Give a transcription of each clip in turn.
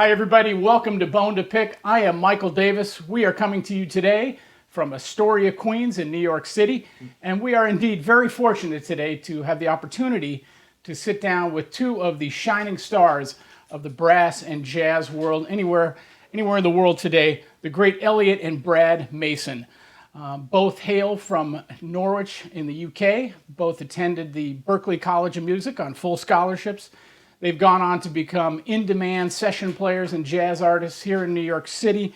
Hi everybody, welcome to Bone2Pick. I am Michael Davis. We are coming to you today from Astoria, Queens in New York City. And we are indeed very fortunate today to have the opportunity to sit down with two of the shining stars of the brass and jazz world anywhere in the world today, the great Elliot and Brad Mason. Both hail from Norwich in the UK. Both attended the Berklee College of Music on full scholarships. They've gone on to become in-demand session players and jazz artists here in New York City.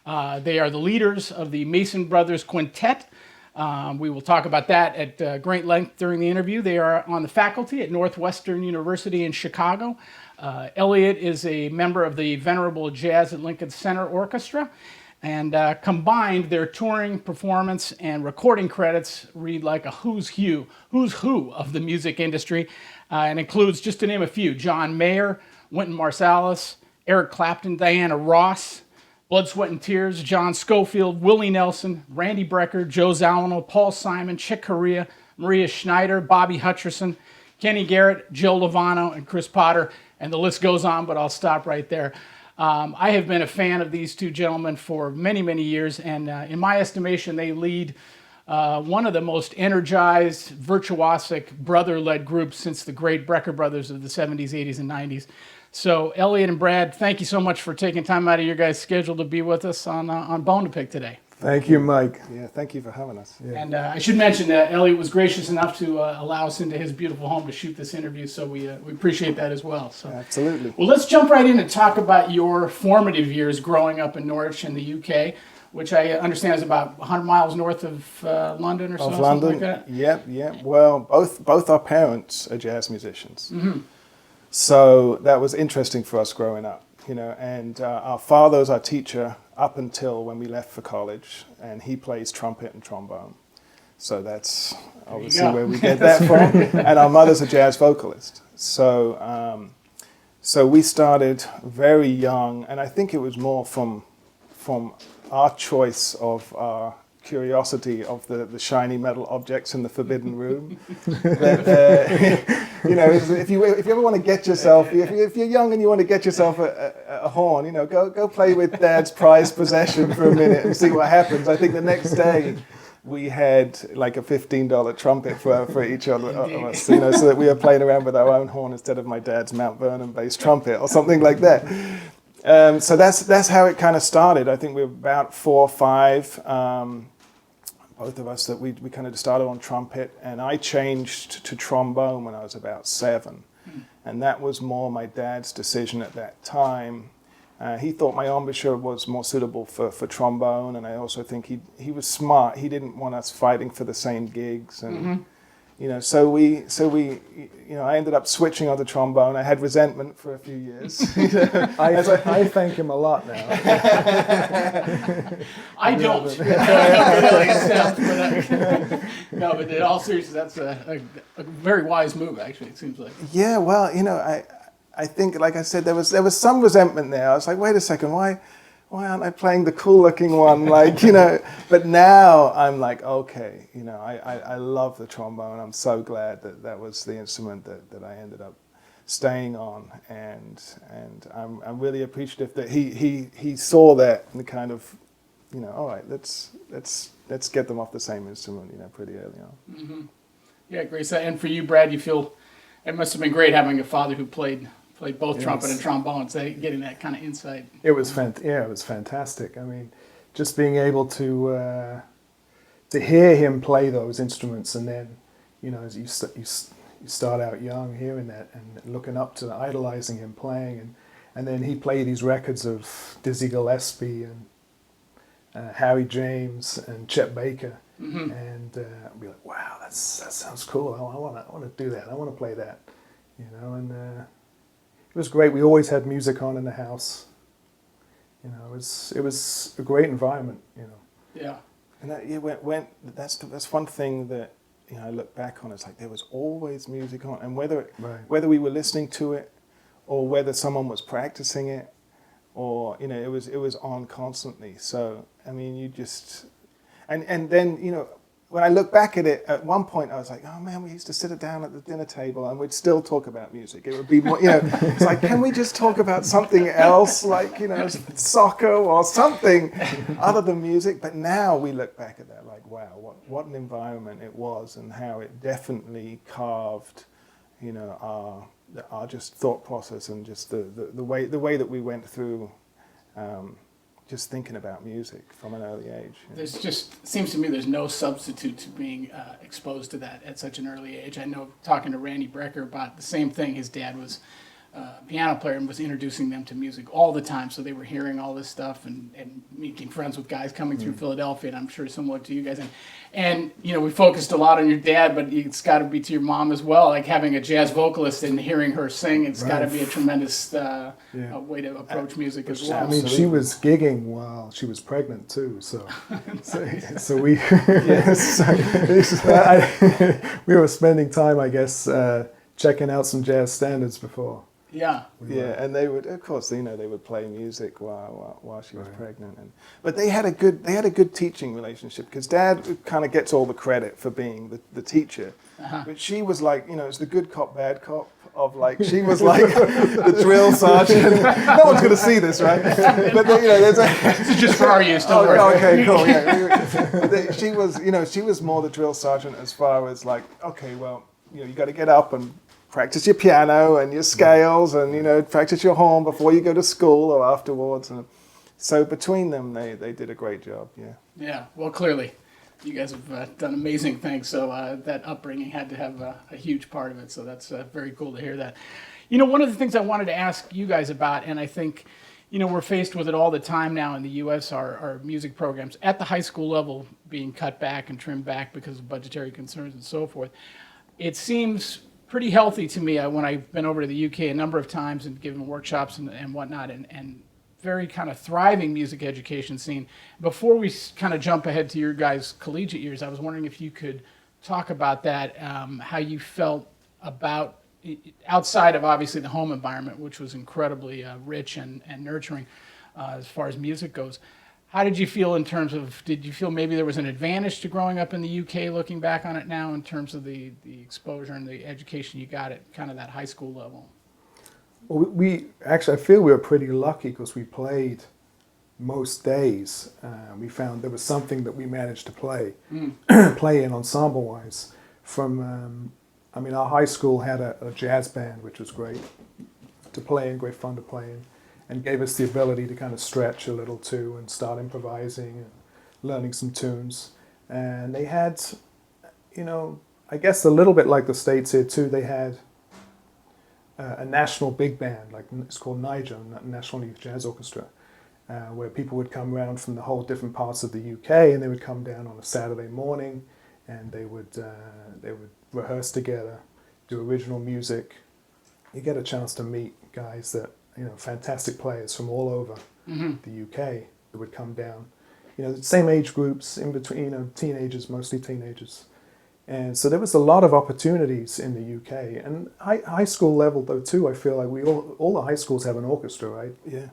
They are the leaders of the Mason Brothers Quintet. We will talk about that at great length during the interview. They are on the faculty at Northwestern University in Chicago. Elliot is a member of the Venerable Jazz at Lincoln Center Orchestra. And combined, their touring, performance, and recording credits read like a who's who of the music industry, and includes, just to name a few, John Mayer, Wynton Marsalis, Eric Clapton, Diana Ross, Blood, Sweat, and Tears, John Scofield, Willie Nelson, Randy Brecker, Joe Zawinul, Paul Simon, Chick Corea, Maria Schneider, Bobby Hutcherson, Kenny Garrett, Joe Lovano, and Chris Potter, and the list goes on, but I'll stop right there. I have been a fan of these two gentlemen for many, many years, and in my estimation, they lead one of the most energized, virtuosic, brother-led groups since the great Brecker brothers of the 70s, 80s, and 90s. So, Elliot and Brad, thank you so much for taking time out of your guys' schedule to be with us on Bone2Pick today. Thank you, Mike. Yeah, thank you for having us. Yeah. And I should mention that Elliot was gracious enough to allow us into his beautiful home to shoot this interview, so we appreciate that as well. So, absolutely. Well, let's jump right in and talk about your formative years growing up in Norwich in the UK, which I understand is about 100 miles north of London or so, something like that. Yep. Well, both our parents are jazz musicians. Mm-hmm. So that was interesting for us growing up, and our father was our teacher up until when we left for college, and he plays trumpet and trombone. So that's obviously where we get that from. And our mother's a jazz vocalist. So we started very young, and I think it was more from our choice of our curiosity of the shiny metal objects in the forbidden room. If you ever want to get yourself, if you're young and you want to get yourself a horn, go play with Dad's prized possession for a minute and see what happens. I think the next day we had like a $15 trumpet for each other of us, so that we were playing around with our own horn instead of my dad's Mount Vernon bass trumpet or something like that. So that's how it kind of started. I think we were about 4 or 5. Both of us, that we kind of started on trumpet, and I changed to trombone when I was about 7. And that was more my dad's decision at that time. He thought my embouchure was more suitable for trombone, and I also think he was smart. He didn't want us fighting for the same gigs, and so we I ended up switching on the trombone. I had resentment for a few years. I thank him a lot now. I don't. No, but in all seriousness, that's a very wise move, actually, it seems like. Yeah, well, I think, like I said, there was some resentment there. I was like, wait a second, why aren't I playing the cool-looking one? But now I'm like, okay, I love the trombone. I'm so glad that was the instrument that I ended up staying on, and I'm really appreciative that he saw that and kind of, all right, let's get them off the same instrument, pretty early on. Mm-hmm. Yeah, great. And for you, Brad, you feel it must have been great having a father who played both trumpet and trombone, so getting that kind of insight. It was fantastic. I mean, just being able to hear him play those instruments, and then, as you start out young, hearing that and looking up to, idolizing him playing, and then he played these records of Dizzy Gillespie and Harry James and Chet Baker, and I'd be like, wow, that sounds cool. I want to do that. I want to play that, and. It was great. We always had music on in the house. It was a great environment. Yeah. And that's one thing that I look back on. It's like there was always music on, and whether we were listening to it, or whether someone was practicing it, or it was on constantly. So I mean, you just and then when I look back at it, at one point I was like, oh man, we used to sit down at the dinner table and we'd still talk about music. It would be more, it's like, can we just talk about something else, like, soccer or something other than music? But now we look back at that like, wow, what an environment it was, and how it definitely carved, our just thought process, and just the way that we went through just thinking about music from an early age. There's just, seems to me there's no substitute to being exposed to that at such an early age. I know, talking to Randy Brecker about the same thing, his dad was a piano player and was introducing them to music all the time, so they were hearing all this stuff and making friends with guys coming through Philadelphia, and I'm sure similar to you guys. And we focused a lot on your dad, but it's got to be to your mom as well, like having a jazz vocalist and hearing her sing. It's got to be a tremendous way to approach music as well. I mean, she was gigging while she was pregnant too, so we we were spending time, I guess, checking out some jazz standards before. Yeah. And they would, of course, they would play music while she was pregnant, but they had a good teaching relationship, because Dad kind of gets all the credit for being the teacher, but she was like, it's the good cop, bad cop of, like, she was like the drill sergeant. No one's going to see this, right? But there's This is just for our use. Don't worry. Okay, cool. Yeah, she was more the drill sergeant, as far as like, okay, well, you got to get up and practice your piano and your scales, and practice your horn before you go to school or afterwards. And so between them, they did a great job. Yeah. Well, clearly, you guys have done amazing things. So that upbringing had to have a huge part of it. So that's very cool to hear that. One of the things I wanted to ask you guys about, and I think we're faced with it all the time now in the U.S., are music programs at the high school level being cut back and trimmed back because of budgetary concerns and so forth. It seems pretty healthy to me when I've been over to the UK a number of times and given workshops and whatnot, and very kind of thriving music education scene. Before we kind of jump ahead to your guys' collegiate years, I was wondering if you could talk about that, how you felt about, outside of obviously the home environment, which was incredibly rich and nurturing as far as music goes. How did you feel in terms of, did you feel maybe there was an advantage to growing up in the UK, looking back on it now, in terms of the exposure and the education you got at kind of that high school level? Well, I feel we were pretty lucky, because we played most days. We found there was something that we managed to play in ensemble-wise. Our high school had a jazz band, which was great to play and great fun to play in, and gave us the ability to kind of stretch a little too and start improvising and learning some tunes. And they had, I guess a little bit like the States here too, they had a national big band, like it's called NYJO, National Youth Jazz Orchestra, where people would come around from the whole different parts of the UK, and they would come down on a Saturday morning, and they would rehearse together, do original music. You get a chance to meet guys that, fantastic players from all over the UK that would come down. The same age groups in between, teenagers, mostly teenagers. And so there was a lot of opportunities in the UK. And high school level, though, too, I feel like all the high schools have an orchestra, right? Yeah.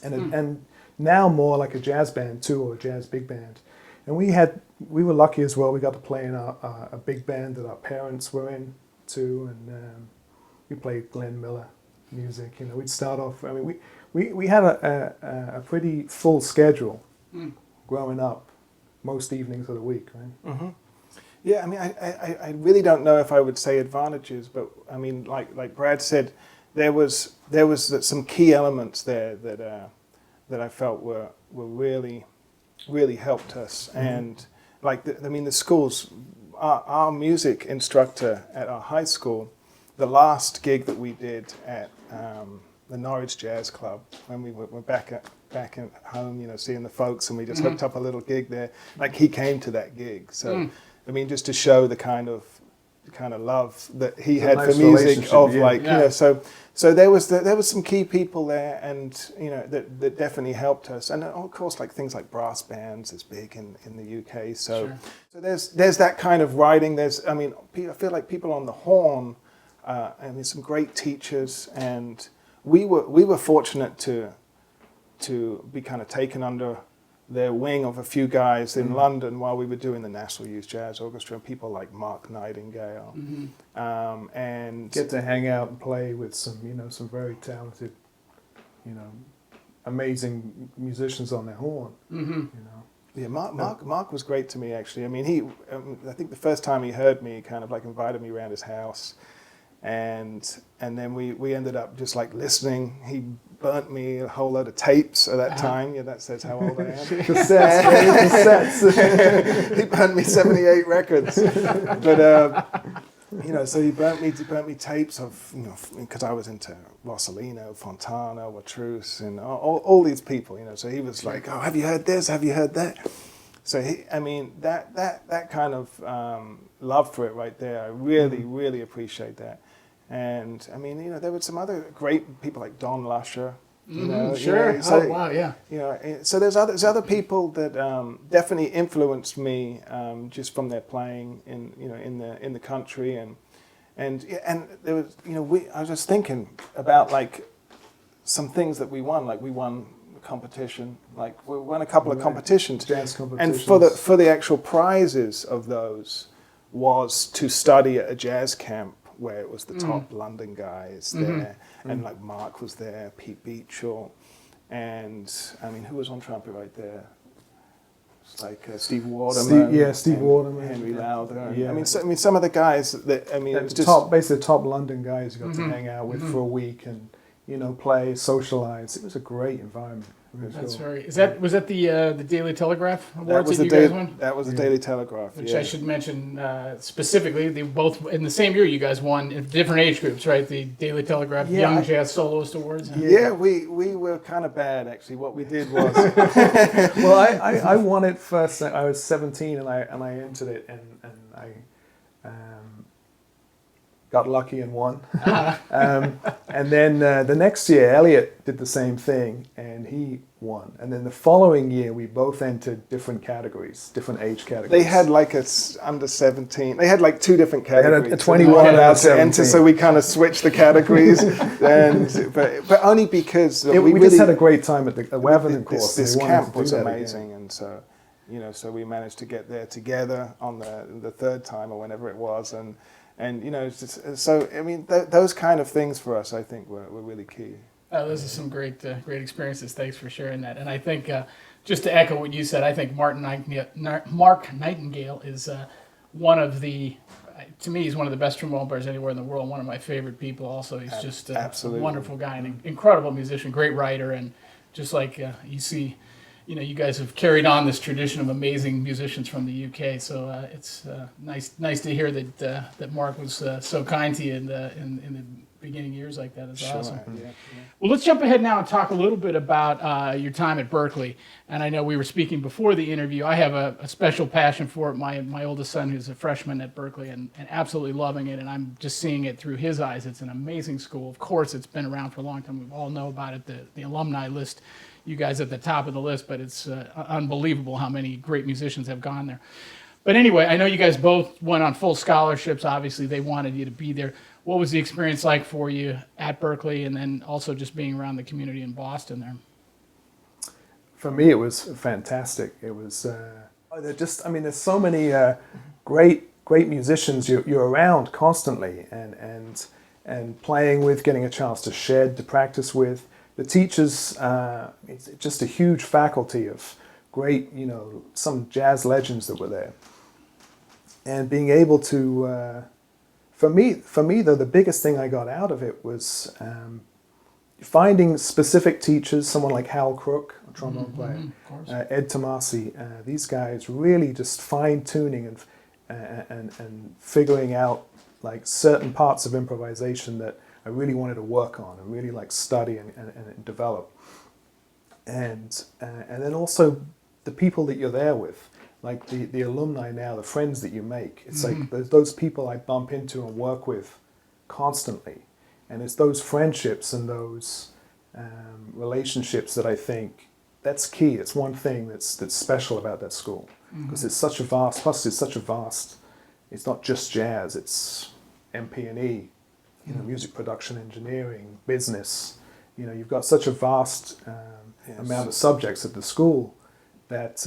And now more like a jazz band, too, or a jazz big band. And we were lucky as well. We got to play in a big band that our parents were in, too. And we played Glenn Miller music. We'd start off, we had a pretty full schedule growing up, most evenings of the week, right? Mm-hmm. Yeah, I really don't know if I would say advantages, but like Brad said, there was some key elements there that I felt were really helped us. And the schools, our music instructor at our high school, the last gig that we did at the Norwich Jazz Club, when we were back at home, seeing the folks, and we just hooked up a little gig there. Like, he came to that gig, so just to show the kind of love that he had for music, so there was some key people there, and that definitely helped us. And of course, like things like brass bands is big in the UK. So there's that kind of writing. I feel like people on the horn. Some great teachers, and we were fortunate to be kind of taken under the wing of a few guys in London while we were doing the National Youth Jazz Orchestra, and people like Mark Nightingale, and Get to hang out and play with some, some very talented, amazing musicians on their horn. Yeah, Mark was great to me, actually. I mean, I think the first time he heard me, he kind of like invited me around his house, and then we ended up just like listening. He burnt me a whole load of tapes at that time. Yeah, that says how old I am. Cassettes. He burnt me 78 records, but so he burnt me tapes of, because I was into Rossellino, Fontana, Watrous, and all these people, So he was like, "Oh, have you heard this? Have you heard that?" So that kind of love for it right there, I really appreciate that. And I mean, there were some other great people like Don Lusher. Sure. So, oh wow, yeah. So there's other people that definitely influenced me just from their playing in the country, and there was I was just thinking about like some things that we won. Like we won a competition, like we won a couple of competitions, jazz competitions, and for the actual prizes of those was to study at a jazz camp where it was the top London guys there, and like Mark was there, Pete Beachell, and I mean, who was on trumpet right there? It's like Steve Waterman, Steve Waterman, Henry Lauder. Yeah. I mean, some of the guys that it was just basically the top London guys you got to hang out with for a week and play, socialize. It was a great environment. That's very. Was that the Daily Telegraph Awards that you guys won? That was the Daily Telegraph. Which I should mention specifically, they both in the same year you guys won in different age groups, right? The Daily Telegraph Young Jazz Soloist Awards. Yeah, we were kind of bad actually. What we did was, well, I won it first. I was 17 and I entered it and I got lucky and won. And then the next year, Elliot did the same thing, and he won. And then the following year, we both entered different categories, different age categories. They had like under 17. They had like two different categories. They had a 21 and a 17. Enter, so we kind of switched the categories, but only because we really just had a great time at the Waverton course. This camp was amazing, and so so we managed to get there together on the third time or whenever it was, and so I mean those kind of things for us I think were really key. Those are some great experiences. Thanks for sharing that. And I think just to echo what you said, I think Mark Nightingale is one of the, to me, he's one of the best trombone players anywhere in the world. One of my favorite people. Also, he's just a wonderful guy and an incredible musician, great writer, and just like you see. You guys have carried on this tradition of amazing musicians from the UK. So it's nice to hear that Mark was so kind to you in the beginning years like that. It's awesome. Yeah. Well, let's jump ahead now and talk a little bit about your time at Berklee. And I know we were speaking before the interview. I have a special passion for it. My oldest son, who's a freshman at Berklee, and absolutely loving it. And I'm just seeing it through his eyes. It's an amazing school. Of course, it's been around for a long time. We all know about it. The alumni list. You guys at the top of the list, but it's unbelievable how many great musicians have gone there. But anyway, I know you guys both went on full scholarships. Obviously, they wanted you to be there. What was the experience like for you at Berklee, and then also just being around the community in Boston there? For me, it was fantastic. It was there's so many great musicians you're around constantly, and playing with, getting a chance to shed, to practice with. The teachers, it's just a huge faculty of great, some jazz legends that were there. And being able to, for me though, the biggest thing I got out of it was finding specific teachers, someone like Hal Crook, a trombone player, Ed Tomasi, these guys really just fine-tuning and figuring out like certain parts of improvisation that I really wanted to work on and really like study and develop. And then also the people that you're there with, like the alumni now, the friends that you make. It's like those people I bump into and work with constantly. And it's those friendships and those relationships that I think that's key. It's one thing that's special about that school, because it's such a vast, it's not just jazz, it's MP&E, music production, engineering, business. You've got such a vast amount of subjects at the school that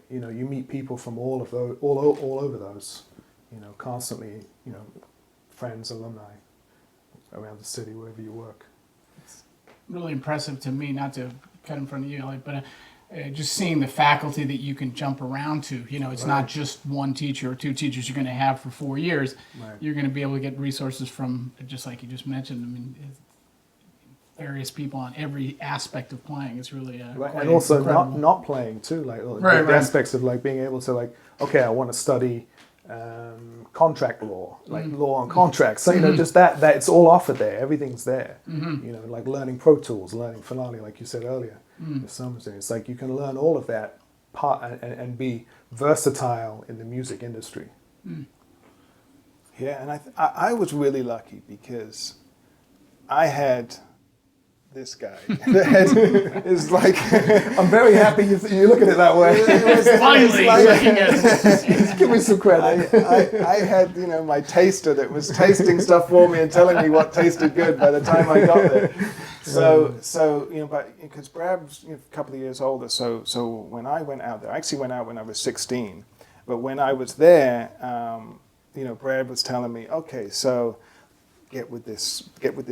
you know, you meet people from all of those, all over those, you know, constantly, you know, friends, alumni around the city, wherever you work. Really impressive to me, not to cut in front of you, like, but just seeing the faculty that you can jump around to. You know, it's not just one teacher or two teachers you're going to have for 4 years. Right. You're going to be able to get resources from, just like you just mentioned. I mean, various people on every aspect of playing. It's really Right. quite And also incredible. not playing too, like Right. the aspects of like being able to like, okay, I want to study contract law, like law on contracts. So you know, just that it's all offered there. Everything's there. You know, like learning Pro Tools, learning Finale, like you said earlier. It's like you can learn all of that part and be versatile in the music industry. Yeah, and I was really lucky because I had this guy that is like. I'm very happy you look at it that way. Finally, looking at Give me some credit. I had, you know, my taster that was tasting stuff for me and telling me what tasted good by the time I got there. So you know, but because Brad was, you know, a couple of years older, so when I went out there, I actually went out when I was 16, but when I was there, you know, Brad was telling me, okay, so get with this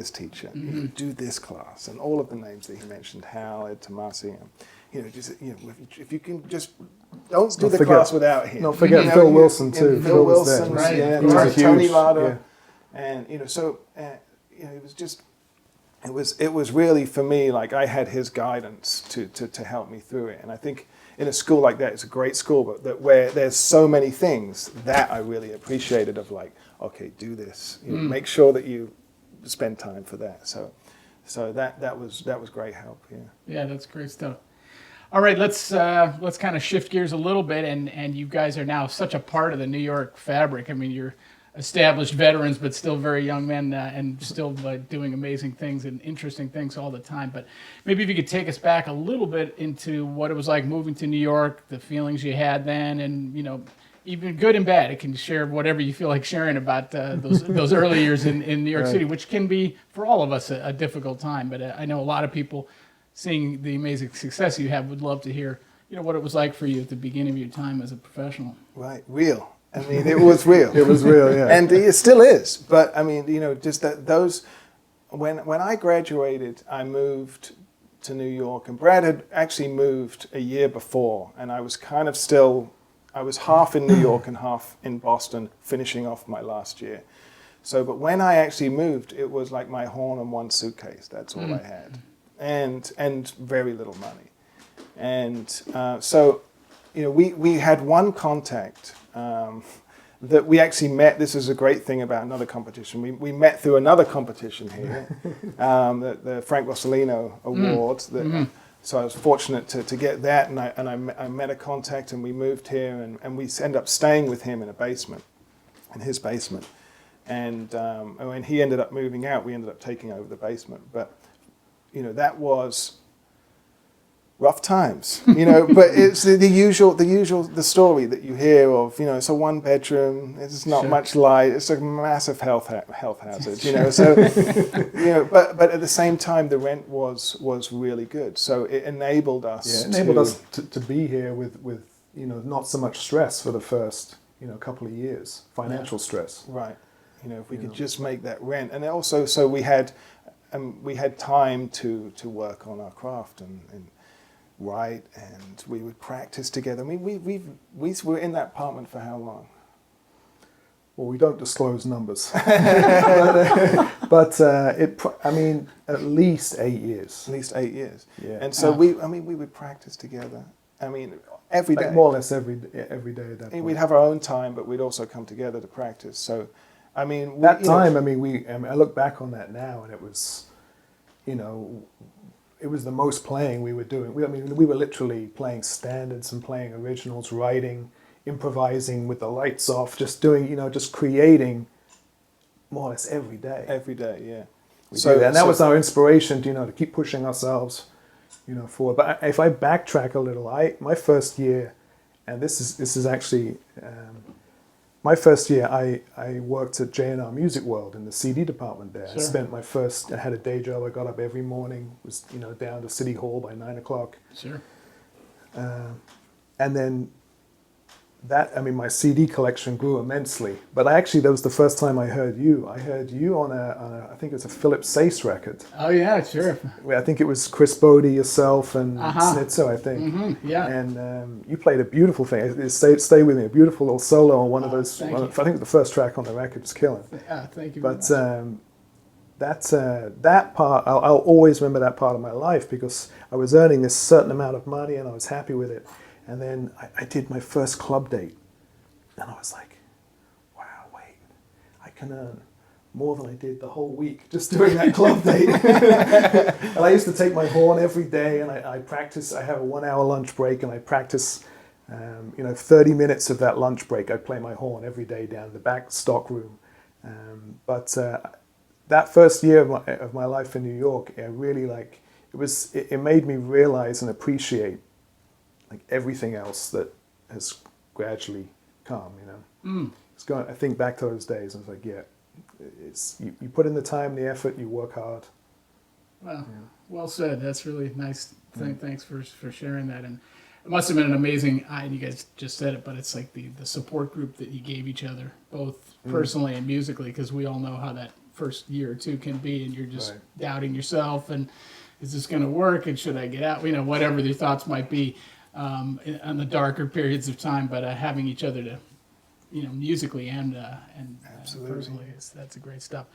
teacher, you know, do this class, and all of the names that he mentioned, Howard, Tomasi, you know, just, you know, if you can just don't do the class without him. Not forget You know, Phil Wilson too. Phil was there. Wilson, right. yeah, He was a huge, Tony Lada, yeah. and you know, so you know, it was just. It was really, for me, like I had his guidance to help me through it. And I think in a school like that, it's a great school, but where there's so many things that I really appreciated of like, okay, do this. You know, make sure that you spend time for that. So that was great help. Yeah. Yeah, that's great stuff. All right, let's kind of shift gears a little bit, and you guys are now such a part of the New York fabric. I mean, you're established veterans, but still very young men, and still doing amazing things and interesting things all the time. But maybe if you could take us back a little bit into what it was like moving to New York, the feelings you had then, and you know, even good and bad. It can share whatever you feel like sharing about those early years in New York City, which can be for all of us a difficult time. But I know a lot of people, seeing the amazing success you have, would love to hear, you know, what it was like for you at the beginning of your time as a professional. Right, real. I mean, it was real. It was real, yeah. And it still is. But I mean, you know, just that those, when I graduated, I moved to New York, and Brad had actually moved a year before, and I was kind of still, I was half in New York and half in Boston, finishing off my last year. So, but when I actually moved, it was like my horn and one suitcase. That's all I had, and very little money. And so, you know, we had one contact that we actually met. This is a great thing about another competition. We met through another competition here, the Frank Rossellino Award. So I was fortunate to get that, and I met a contact, and we moved here, and we ended up staying with him in a basement, in his basement. And when he ended up moving out, we ended up taking over the basement. But, you know, that was rough times, you know, but it's the story that you hear of, you know, it's a one bedroom, it's not much light, it's a massive health hazard, you know, so, you know, but at the same time, the rent was really good. So it enabled us to be here with, you know, not so much stress for the first, you know, couple of years, financial stress. Right. You know, if we could just make that rent. And also, so we had time to work on our craft and write, and we would practice together. I mean, we were in that apartment for how long? Well, we don't disclose numbers, but I mean, at least 8 years. At least 8 years. Yeah. And so we would practice together. I mean, every day. Like more or less every day at that point. We'd have our own time, but we'd also come together to practice. So, I mean, I look back on that now, and it was, you know, it was the most playing we were doing. We were literally playing standards and playing originals, writing, improvising with the lights off, just doing, you know, just creating more or less every day. Every day, yeah. That was our inspiration, you know, to keep pushing ourselves, you know, forward. But if I backtrack a little, my first year, and this is actually my first year, I worked at J&R Music World in the CD department there. Sure. I had a day job. I got up every morning, was, you know, down to City Hall by 9 o'clock. Sure. and then my CD collection grew immensely. But that was the first time I heard you. I heard you on I think it was a Philip Sace record. Oh yeah, sure. I think it was Chris Bodie, yourself, and Snitzo, I think. Yeah. And you played a beautiful thing. It stayed with me. A beautiful little solo on one of those. Thank you. I think the first track on the record was killing. Yeah, thank you. But that part, I'll always remember that part of my life, because I was earning this certain amount of money and I was happy with it. And then I did my first club date, and I was like, wow, wait, I can earn more than I did the whole week just doing that club date. And I used to take my horn every day, and I practice. I have a 1 hour lunch break, and I practice, 30 minutes of that lunch break. I play my horn every day down in the back stock room. But that first year of my life in New York, I really it made me realize and appreciate everything else that has gradually come, It's going. I think back to those days, and it's like, yeah, you put in the time, the effort, you work hard. Well, well said. That's really nice. Thanks for sharing that. And it must have been an amazing. And you guys just said it, but it's like the support group that you gave each other, both personally and musically, because we all know how that first year or two can be, and you're just doubting yourself, and is this going to work? And should I get out? Whatever your thoughts might be. On the darker periods of time, but having each other to, musically and personally, that's a great stuff.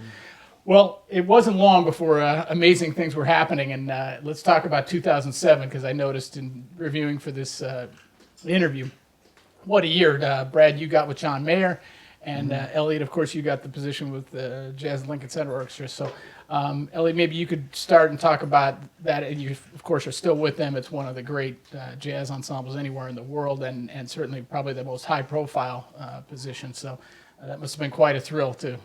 Well, it wasn't long before amazing things were happening, and let's talk about 2007, because I noticed in reviewing for this interview, what a year, Brad, you got with John Mayer, and Elliot, of course, you got the position with the Jazz and Lincoln Center Orchestra. So, Elliot, maybe you could start and talk about that. And you, of course, are still with them. It's one of the great jazz ensembles anywhere in the world, and certainly probably the most high-profile position. So that must have been quite a thrill to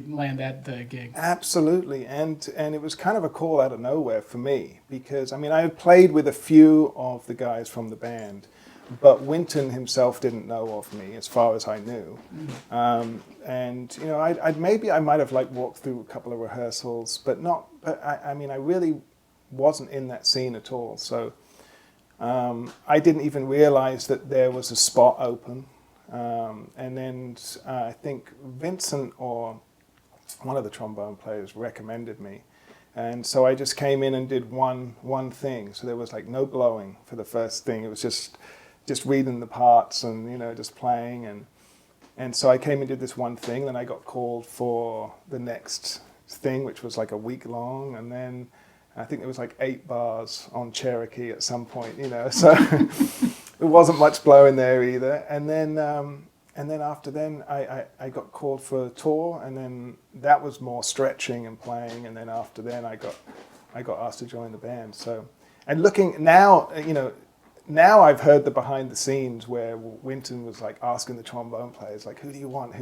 land that gig. Absolutely, and it was kind of a call out of nowhere for me, because I had played with a few of the guys from the band, but Wynton himself didn't know of me as far as I knew. And I might have walked through a couple of rehearsals, but I really wasn't in that scene at all. So I didn't even realize that there was a spot open. And then I think Vincent or one of the trombone players recommended me. And so I just came in and did one thing. So there was no blowing for the first thing. It was just reading the parts and, just playing. And so I came and did this one thing. Then I got called for the next thing, which was a week long. And then I think there was 8 bars on Cherokee at some point, So there wasn't much blowing there either. And then after then, I got called for a tour. And then that was more stretching and playing. And then after then, I got asked to join the band. So, and looking now, now I've heard the behind the scenes where Wynton was asking the trombone players who do you want,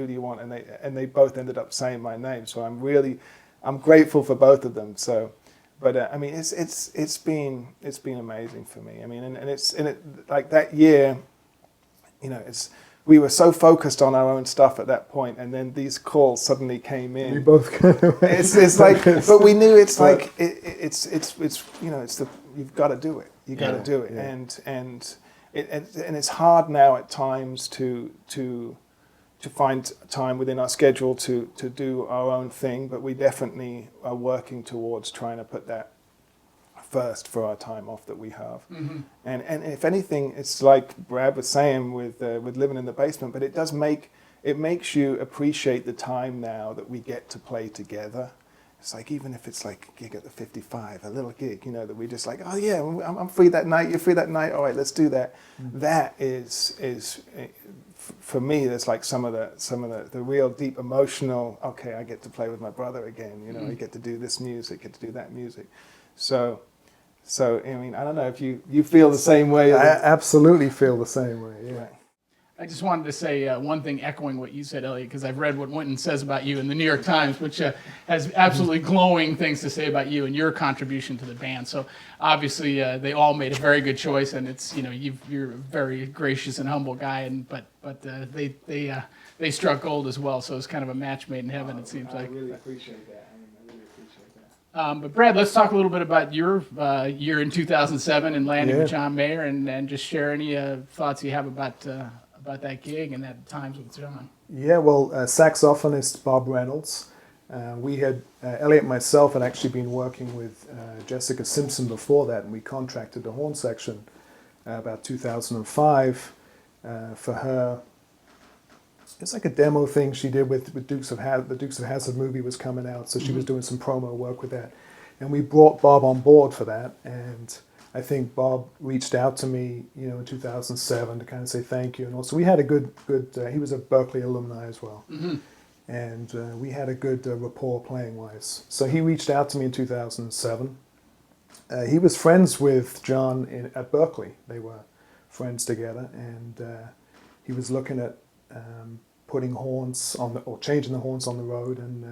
and they both ended up saying my name. So I'm grateful for both of them. So, but it's been amazing for me. That year, we were so focused on our own stuff at that point, and then these calls suddenly came in. We both kind of but we knew it's you've got to do it. You got to do it, and it's hard now at times to find time within our schedule to do our own thing. But we definitely are working towards trying to put that first for our time off that we have. And if anything, it's like Brad was saying with living in the basement. But it makes you appreciate the time now that we get to play together. It's even if it's a gig at the 55, a little gig, that we just oh yeah, I'm free that night, you're free that night, all right, let's do that. That is for me, there's some of the real deep emotional, okay, I get to play with my brother again, I get to do this music, get to do that music. So I don't know if you feel the same way. I absolutely feel the same way, yeah. Right. I just wanted to say one thing, echoing what you said, Elliot, because I've read what Wynton says about you in the New York Times, which has absolutely glowing things to say about you and your contribution to the band. So obviously they all made a very good choice, and it's you're a very gracious and humble guy, but they struck gold as well. So it's kind of a match made in heaven. It seems like. I really appreciate that. But Brad, let's talk a little bit about your year in 2007 and landing with John Mayer, and just share any thoughts you have about that gig and that times with John. Yeah, well, saxophonist Bob Reynolds. We had, Elliot and myself had actually been working with Jessica Simpson before that, and we contracted the horn section about 2005 for her. It's like a demo thing she did with the Dukes of Hazzard movie was coming out, so she was doing some promo work with that. And we brought Bob on board for that, and I think Bob reached out to me, in 2007 to kind of say thank you. And also we had a good he was a Berkeley alumni as well. And we had a good rapport playing-wise. So he reached out to me in 2007. He was friends with John at Berkeley. They were friends together, and he was looking at putting horns or changing the horns on the road. And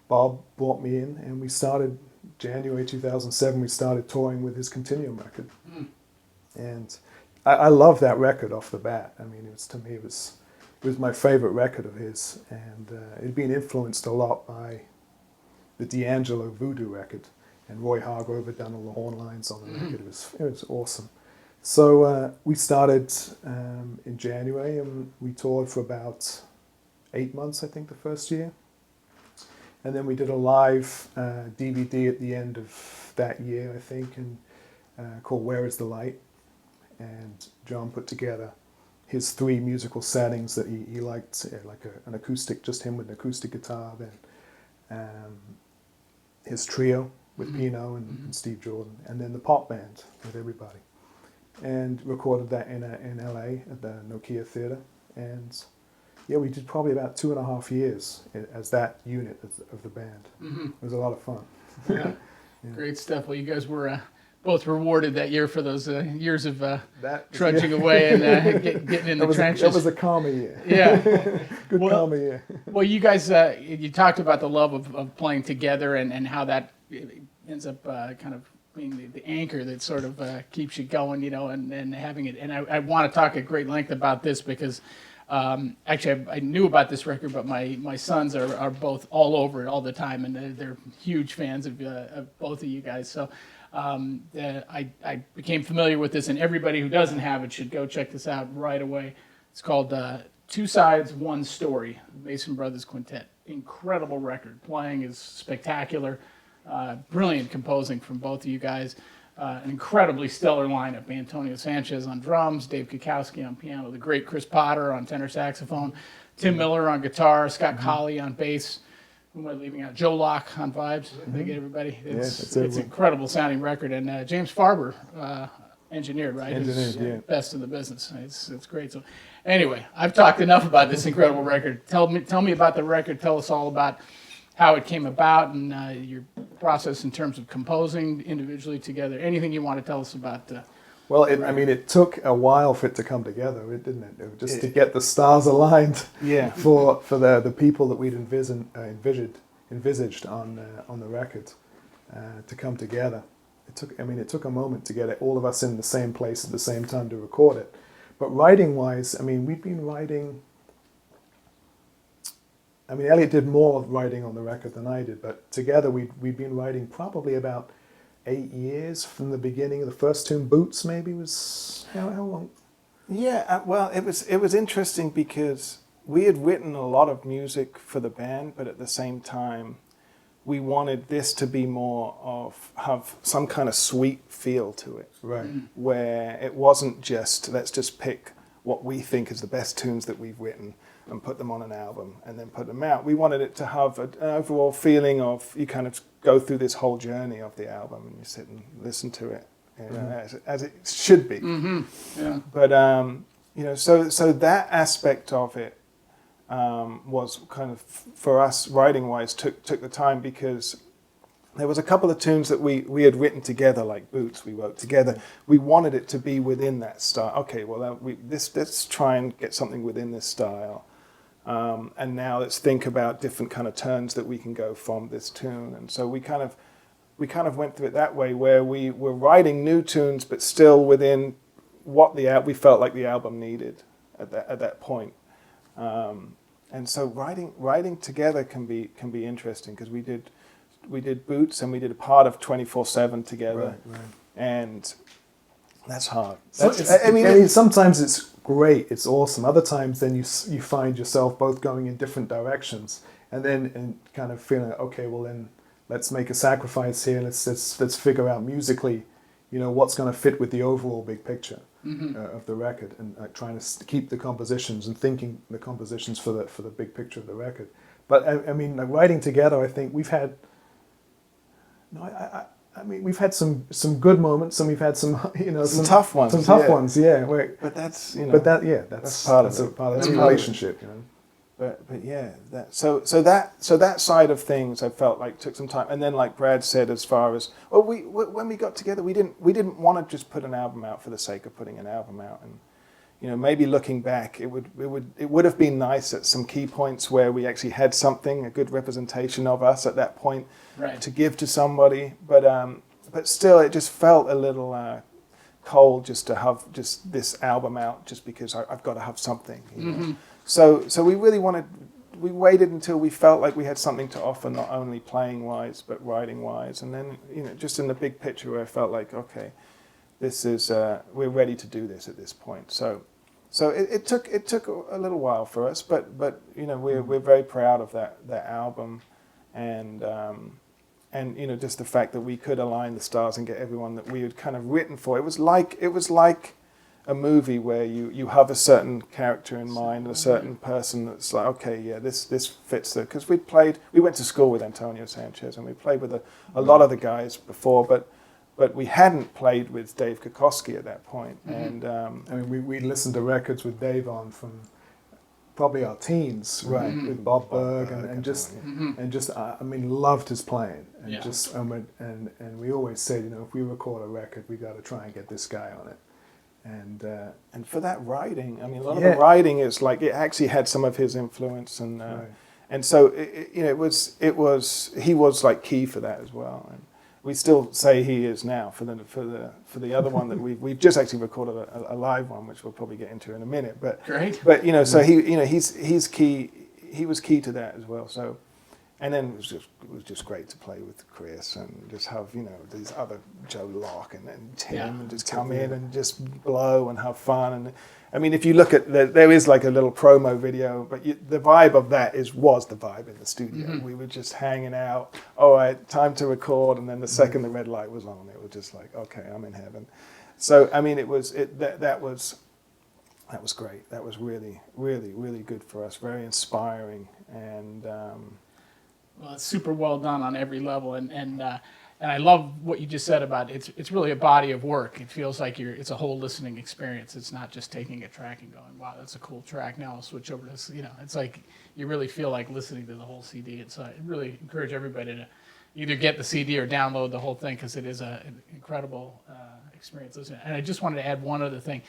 Bob brought me in, and we started January 2007. We started touring with his Continuum record, and I love that record off the bat. I mean, it was my favorite record of his, and it'd been influenced a lot by the D'Angelo Voodoo record, and Roy Hargrove had done all the horn lines on the record. It was awesome. So we started in January, and we toured for about 8 months, I think, the first year. And then we did a live DVD at the end of that year, I think, and called Where Is the Light? And John put together his 3 musical settings that he liked, like an acoustic, just him with an acoustic guitar, then his trio with Pino and Steve Jordan, and then the pop band with everybody. And recorded that in LA at the Nokia Theatre. And yeah, we did probably about 2.5 years as that unit of the band. It was a lot of fun. Yeah. Great stuff. Well, you guys were both rewarded that year for those years of trudging away and getting in the trenches. That was a karma year. Yeah. Good karma year. Well, you guys, you talked about the love of playing together and how that ends up kind of being the anchor that sort of keeps you going, and having it. And I want to talk at great length about this because actually I knew about this record, but my sons are both all over it all the time, and they're huge fans of both of you guys. So I became familiar with this, and everybody who doesn't have it should go check this out right away. It's called Two Sides, One Story, Mason Brothers Quintet. Incredible record. Playing is spectacular. Brilliant composing from both of you guys. An incredibly stellar lineup. Antonio Sanchez on drums, Dave Kukowski on piano, the great Chris Potter on tenor saxophone, Tim Miller on guitar, Scott Colley on bass. Who am I leaving out? Joe Locke on vibes. They get everybody. It's an incredible sounding record. And James Farber engineered, right? Engineered, yeah. Best in the business. It's great. So anyway, I've talked enough about this incredible record. Tell me about the record. Tell us all about how it came about and your process in terms of composing individually together. Anything you want to tell us about? Well, it took a while for it to come together, didn't it? It was just to get the stars aligned. Yeah. For the people that we'd envisaged on the record to come together. It took a moment to get all of us in the same place at the same time to record it. But writing-wise, we've been writing. Elliot did more writing on the record than I did, but together we'd been writing probably about 8 years from the beginning. The first tune, Boots, maybe was how long? Yeah, well, it was interesting because we had written a lot of music for the band, but at the same time, we wanted this to be have some kind of sweet feel to it, right? Where it wasn't just let's just pick what we think is the best tunes that we've written and put them on an album and then put them out. We wanted it to have an overall feeling of you kind of go through this whole journey of the album and you sit and listen to it as it should be. Yeah. But so that aspect of it was kind of for us writing wise took the time because there was a couple of tunes that we had written together, like Boots, we wrote together. We wanted it to be within that style. Okay, well, let's try and get something within this style. And now let's think about different kind of turns that we can go from this tune. And so we kind of went through it that way, where we were writing new tunes, but still within what we felt like the album needed at that point. And so writing together can be interesting because we did Boots, and we did a part of 24/7 together, Right. and that's hard. So That's, I mean, sometimes it's great, it's awesome. Other times, then you find yourself both going in different directions, and kind of feeling, okay, well then let's make a sacrifice here. Let's figure out musically, what's going to fit with the overall big picture of the record, and trying to keep the compositions and thinking the compositions for the big picture of the record. But I mean, like, writing together, I think we've had. No, I mean, we've had some good moments, and we've had some some tough ones. Some tough ones, yeah. But that's that's part of the relationship, But yeah, so that side of things I felt like took some time, and then like Brad said, as far as when we got together, we didn't want to just put an album out for the sake of putting an album out, and maybe looking back, it would have been nice at some key points where we actually had something, a good representation of us at that point, right, to give to somebody, but still it just felt a little cold just to have just this album out just because I've got to have something. So we really we waited until we felt like we had something to offer, not only playing wise but writing wise, and then just in the big picture where I felt like, okay, this is we're ready to do this at this point. So it took a little while for us, but we're very proud of that album, and just the fact that we could align the stars and get everyone that we had kind of written for. It was like a movie where you have a certain character in mind and a certain person that's like, okay, yeah, this fits there. Because we went to school with Antonio Sanchez, and we played with a lot of the guys before, but we hadn't played with Dave Kokoski at that point. And I mean, we listened to records with Dave on from probably our teens, right? With Bob Berg, and just I mean, loved his playing, and and we always said, if we record a record, we got to try and get this guy on it. And for that writing, I mean, a lot of the writing is like, it actually had some of his influence, and and so he was like key for that as well. And we still say he is now for the other one that we've just actually recorded a live one, which we'll probably get into in a minute. But great. But so he's key. He was key to that as well. So. And then it was just great to play with Chris and just have these other Joe Locke and then Tim and just come in and just blow and have fun. And I mean, if you look at there is like a little promo video, but the vibe of that was the vibe in the studio. We were just hanging out. All right, time to record. And then the second the red light was on, it was just like, okay, I'm in heaven. So I mean, that was great. That was really, really, really good for us. Very inspiring, and. Well, it's super well done on every level, and I love what you just said about it's really a body of work. It feels like it's a whole listening experience. It's not just taking a track and going, wow, that's a cool track. Now I'll switch over to this. It's like you really feel like listening to the whole CD. And so I really encourage everybody to either get the CD or download the whole thing, because it is an incredible experience listening. And I just wanted to add one other thing.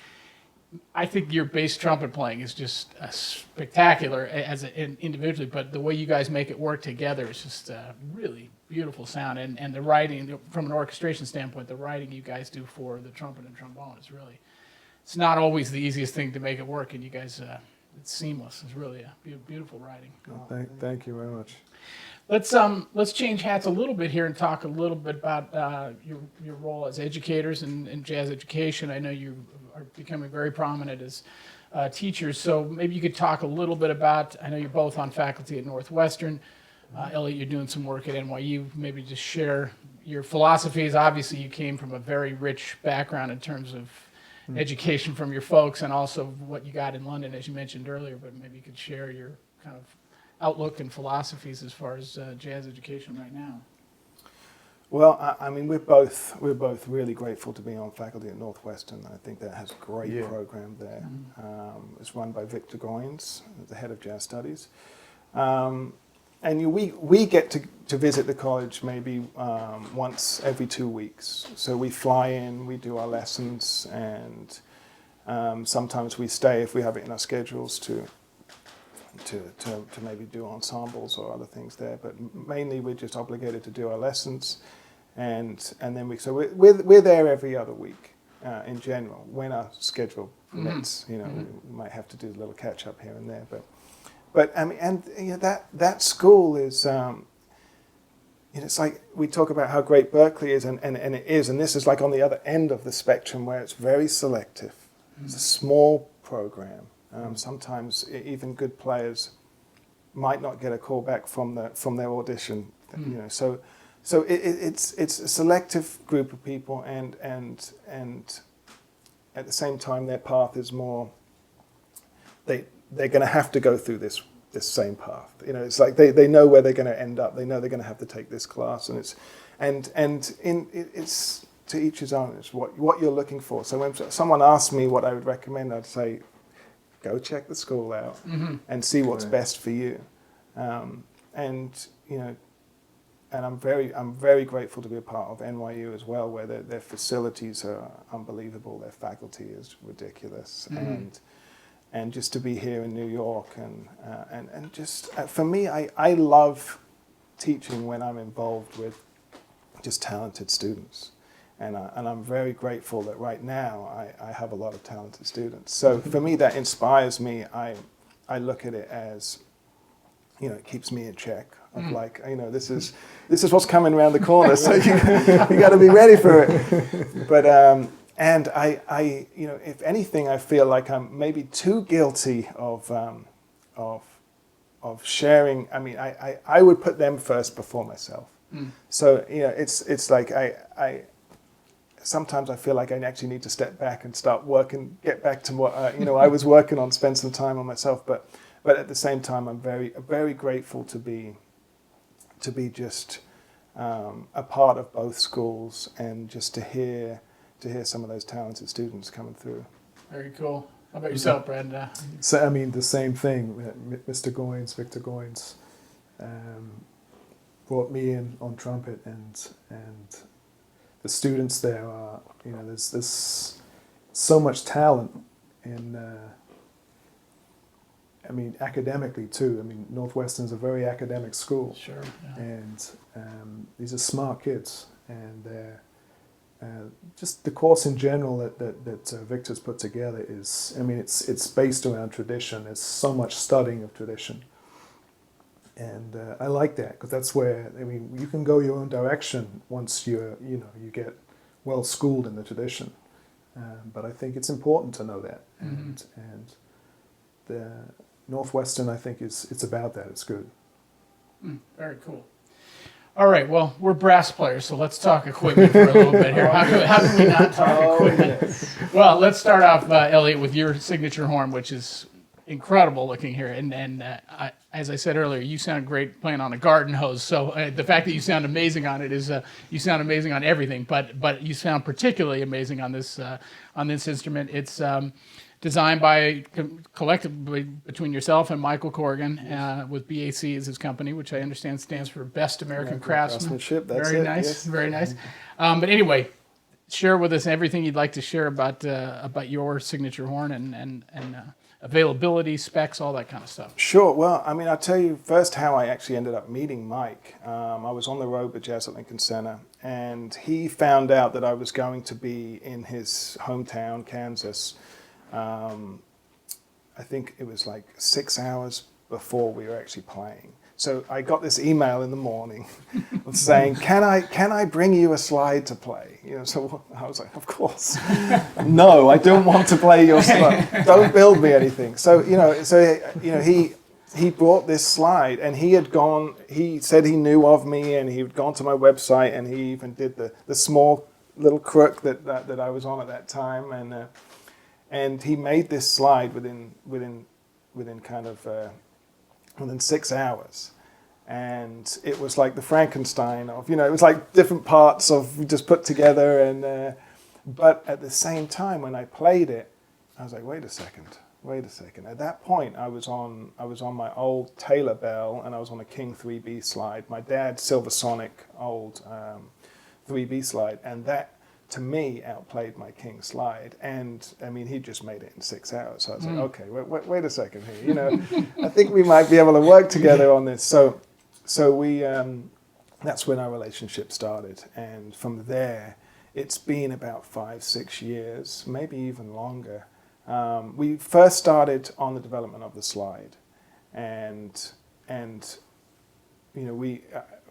I think your bass trumpet playing is just spectacular as individually, but the way you guys make it work together is just a really beautiful sound. And the writing, from an orchestration standpoint, the writing you guys do for the trumpet and trombone is really, it's not always the easiest thing to make it work, and you guys, it's seamless. It's really a beautiful writing. Thank you very much. Let's change hats a little bit here and talk a little bit about your role as educators in jazz education. I know you are becoming very prominent as teachers, so maybe you could talk a little bit about, I know you're both on faculty at Northwestern. Elliot, you're doing some work at NYU. Maybe just share your philosophies. Obviously, you came from a very rich background in terms of education from your folks, and also what you got in London, as you mentioned earlier, but maybe you could share your kind of outlook and philosophies as far as jazz education right now. Well, I mean, we're both really grateful to be on faculty at Northwestern. I think that has a great program there. It's run by Victor Goins, the head of jazz studies. And we get to visit the college maybe once every 2 weeks. So we fly in, we do our lessons, and sometimes we stay if we have it in our schedules to maybe do ensembles or other things there. But mainly we're just obligated to do our lessons, and then we're there every other week in general when our schedule permits. We might have to do a little catch up here and there, but I mean, and that school is it's like we talk about how great Berkeley is, and it is, and this is like on the other end of the spectrum where it's very selective. It's a small program. Sometimes even good players might not get a call back from their audition. So it's a selective group of people, and at the same time their path is more. They're going to have to go through this same path. It's like they know where they're going to end up. They know they're going to have to take this class, and it's to each his own. It's what you're looking for. So when someone asks me what I would recommend, I'd say, go check the school out and see what's best for you. And I'm very grateful to be a part of NYU as well, where their facilities are unbelievable. Their faculty is ridiculous, and just to be here in New York and just for me, I love teaching when I'm involved with just talented students, and I'm very grateful that right now I have a lot of talented students. So for me, that inspires me. I look at it as, it keeps me in check. Of like, this is what's coming around the corner, so you got to be ready for it. But and I if anything, I feel like I'm maybe too guilty of sharing. I mean, I would put them first before myself. So it's like I sometimes I feel like I actually need to step back and start working, get back to what I was working on, spend some time on myself. But at the same time, I'm very grateful to be just a part of both schools, and just to hear some of those talented students coming through. Very cool. How about yourself, Brad? So I mean, the same thing. Victor Goins, brought me in on trumpet, and the students there are, there's so much talent in. I mean, academically too. I mean, Northwestern's a very academic school. Sure. Yeah. And these are smart kids, and they're just the course in general that Victor's put together is. I mean, it's based around tradition. There's so much studying of tradition, and I like that, because that's where, I mean, you can go your own direction once you get well schooled in the tradition. But I think it's important to know that, and the Northwestern, I think, it's about that. It's good. Very cool. All right, well, we're brass players, so let's talk equipment for a little bit here. How can we not talk equipment? Yes. Well, let's start off, Elliot, with your signature horn, which is incredible looking here. And as I said earlier, you sound great playing on a garden hose. So the fact that you sound amazing on it is you sound amazing on everything, but you sound particularly amazing on this instrument. It's designed by collectively between yourself and Michael Corrigan, with BAC as his company, which I understand stands for Best American Craftsmanship. That's very it, nice, yes. Very nice. But anyway, share with us everything you'd like to share about your signature horn and availability, specs, all that kind of stuff. Sure. Well, I mean, I'll tell you first how I actually ended up meeting Mike. I was on the road with Jazz at Lincoln Center, and he found out that I was going to be in his hometown, Kansas. I think it was like 6 hours before we were actually playing. So I got this email in the morning saying, "Can I bring you a slide to play?" So I was like, "Of course." "No, I don't want to play your slide. Don't build me anything." So he brought this slide, and he said he knew of me, and he had gone to my website, and he even did the small little crook that I was on at that time, and he made this slide within 6 hours. And it was like the Frankenstein of, it was like different parts of just put together. And but at the same time, when I played it, I was like, wait a second. At that point, I was on my old Taylor bell, and I was on a King 3B slide, my dad's Silver Sonic old 3B slide, and that, to me, outplayed my King slide. And I mean, he just made it in 6 hours. So I was like, okay, wait a second here. I think we might be able to work together on this. So we, that's when our relationship started. And from there, it's been about 5-6 years, maybe even longer. We first started on the development of the slide, and we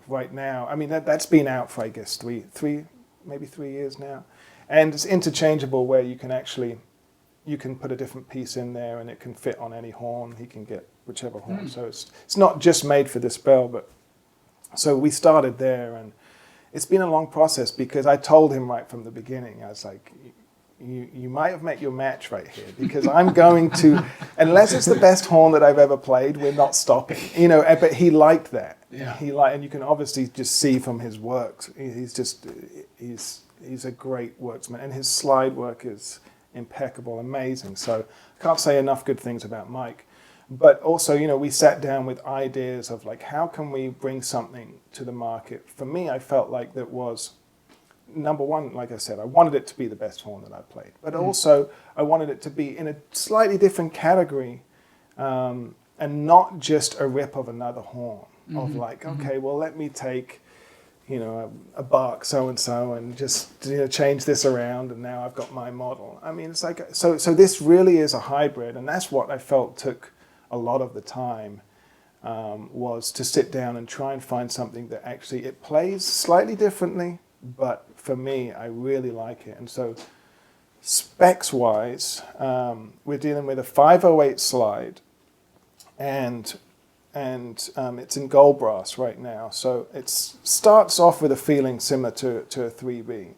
right now. I mean, that's been out for, I guess, maybe 3 years now. And it's interchangeable where you can put a different piece in there and it can fit on any horn. He can get whichever horn. So it's not just made for this bell, but so we started there, and it's been a long process because I told him right from the beginning, I was like, you might have met your match right here, because I'm going to, unless it's the best horn that I've ever played, we're not stopping. You know, but he liked that. Yeah. And you can obviously just see from his works, he's a great worksman, and his slide work is impeccable, amazing. So I can't say enough good things about Mike. But also, you know, we sat down with ideas of like, how can we bring something to the market? For me, I felt like that was, number one, like I said, I wanted it to be the best horn that I played. But also, I wanted it to be in a slightly different category, and not just a rip of another horn. Of like, okay, well, let me take, you know, a Bach so-and-so and just, you know, change this around, and now I've got my model. I mean, it's like, so this really is a hybrid, and that's what I felt took a lot of the time, was to sit down and try and find something that actually, it plays slightly differently, but for me, I really like it. And so specs-wise, we're dealing with a 508 slide, and it's in gold brass right now. So it starts off with a feeling similar to a 3B.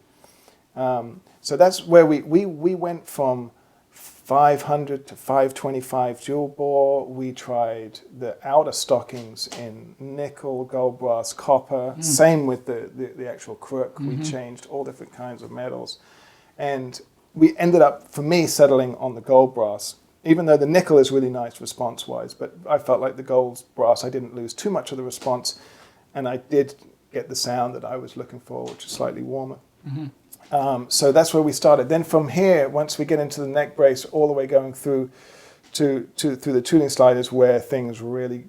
So that's where we went from 500 to 525 dual bore. We tried the outer stockings in nickel, gold brass, copper. Same with the actual crook. We changed all different kinds of metals. And we ended up, for me, settling on the gold brass, even though the nickel is really nice response-wise. But I felt like the gold brass, I didn't lose too much of the response, and I did get the sound that I was looking for, which is slightly warmer. So that's where we started. Then from here, once we get into the neck brace, all the way going through to the tuning slide is where things really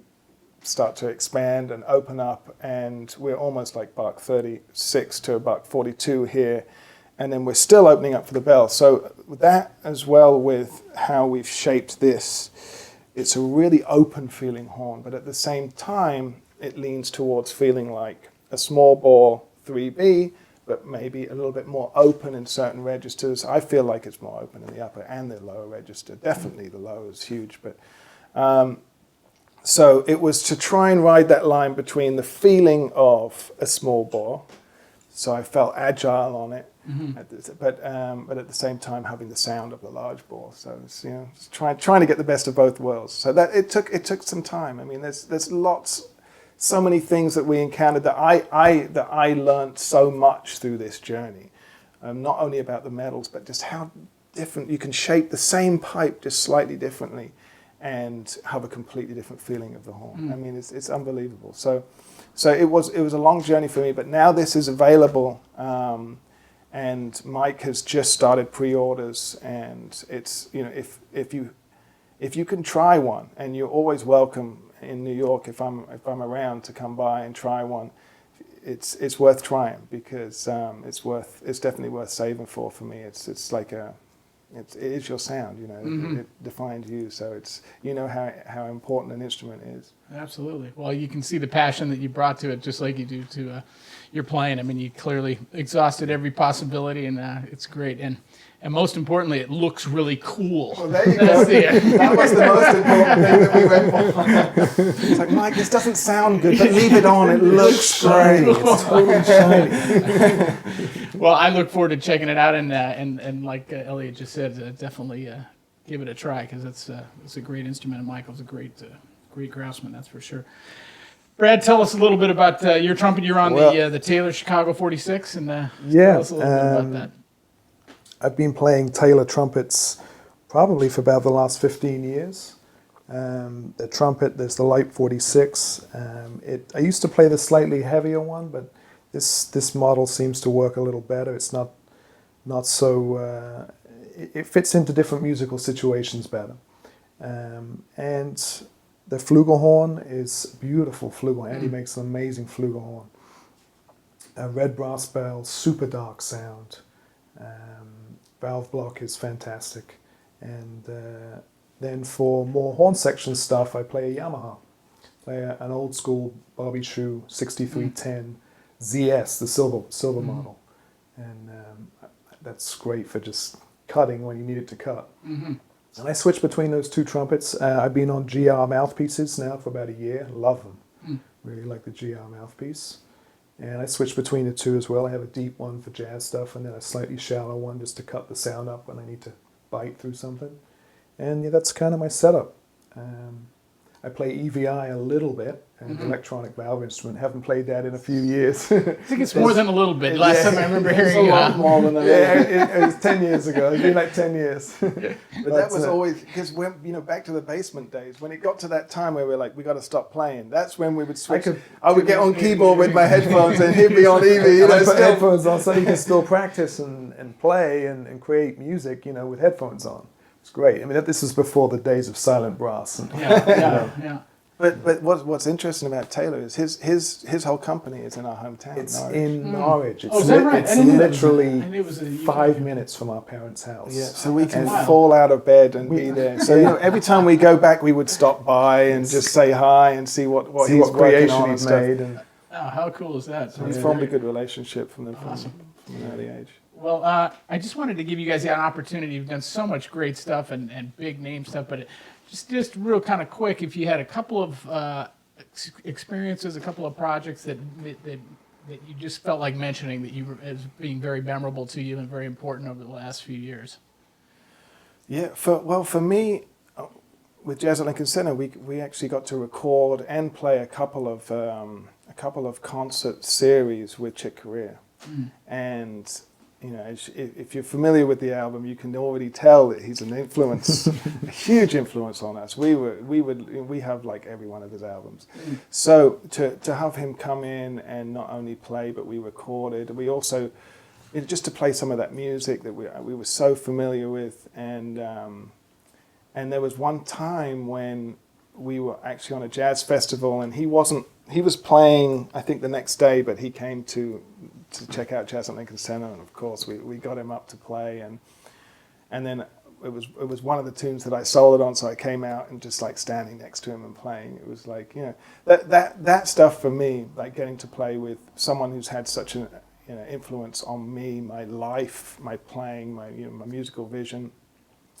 start to expand and open up, and we're almost like Bach 36 to Bach 42 here, and then we're still opening up for the bell. So that, as well with how we've shaped this, it's a really open feeling horn, but at the same time, it leans towards feeling like a small bore 3B, but maybe a little bit more open in certain registers. I feel like it's more open in the upper and the lower register. Definitely the lower is huge. But so it was to try and ride that line between the feeling of a small bore, so I felt agile on it, but at the same time having the sound of the large bore. So it's, you know, it's trying to get the best of both worlds. So that it took some time. I mean, there's so many things that we encountered that I learned so much through this journey, not only about the metals, but just how different you can shape the same pipe just slightly differently and have a completely different feeling of the horn. I mean, it's unbelievable. So it was a long journey for me, but now this is available, and Mike has just started pre-orders, and it's, you know, if you can try one, and you're always welcome in New York, if I'm around, to come by and try one, it's worth trying, because it's definitely worth saving for me. It's like it is your sound, you know. It defines you, so it's, you know, how important an instrument is. Absolutely. Well, you can see the passion that you brought to it, just like you do to your playing. I mean, you clearly exhausted every possibility, and it's great. And most importantly, it looks really cool. Well, there you go. That was the most important thing that we went for. It's like, Mike, this doesn't sound good, but leave it on. It looks great. It's totally shiny. Well, I look forward to checking it out, and like Elliot just said, definitely give it a try, because it's a great instrument, and Michael's a great craftsman, that's for sure. Brad, tell us a little bit about your trumpet. You're on the Taylor Chicago 46, and tell us a little bit about that. I've been playing Taylor trumpets probably for about the last 15 years. The trumpet, there's the Light 46. I used to play the slightly heavier one, but this model seems to work a little better. It's not so, it fits into different musical situations better. And the flugelhorn is beautiful flugelhorn. Andy makes an amazing flugelhorn. A red brass bell, super dark sound. Valve block is fantastic. And then for more horn section stuff, I play a Yamaha Play an old school Bobby Shoe 6310 ZS, the silver model, and that's great for just cutting when you need it to cut. And I switch between those two trumpets. I've been on GR mouthpieces now for about a year. Love them. Really like the GR mouthpiece. And I switch between the two as well. I have a deep one for jazz stuff, and then a slightly shallow one just to cut the sound up when I need to bite through something. And yeah, that's kind of my setup. I play EVI a little bit, an electronic valve instrument. Haven't played that in a few years. I think it's more than a little bit. Last time I remember hearing a lot more than that. Yeah, it was 10 years ago. It's been like 10 years. But that was always, because when, back to the basement days, when it got to that time where we're like, we got to stop playing, that's when we would switch. I would get on keyboard with my headphones and he'd be on EV. Put headphones on so you can still practice and play and create music, with headphones on. It's great. I mean, this was before the days of silent brass. And, Yeah. But what's interesting about Taylor is his whole company is in our hometown. It's Norwich. in Norwich. It's, Oh, is that right? it's I didn't know that. literally I knew it was 5 minutes from our parents' house. Yeah, so we can wild. fall out of bed and be there. So every time we go back, we would stop by and just say hi and see what See he's what working creation on and he's stuff. made. And Oh, how cool is that? He's formed a good relationship from an early age. Well, I just wanted to give you guys an opportunity. You've done so much great stuff and big name stuff, but just real kind of quick, if you had a couple of experiences, a couple of projects that you just felt like mentioning that you were as being very memorable to you and very important over the last few years. Yeah, for me, with Jazz at Lincoln Center, we actually got to record and play a couple of concert series with Chick Corea, and if you're familiar with the album, you can already tell that he's an influence, a huge influence on us. We have like every one of his albums. So to have him come in and not only play, but we recorded. We also, just to play some of that music that we were so familiar with. And there was one time when we were actually on a jazz festival, and he was playing, I think, the next day, but he came to check out Jazz at Lincoln Center, and of course we got him up to play, and then it was one of the tunes that I soloed on, so I came out and just like standing next to him and playing. It was like, that stuff for me, like getting to play with someone who's had such an influence on me, my life, my playing, my my musical vision.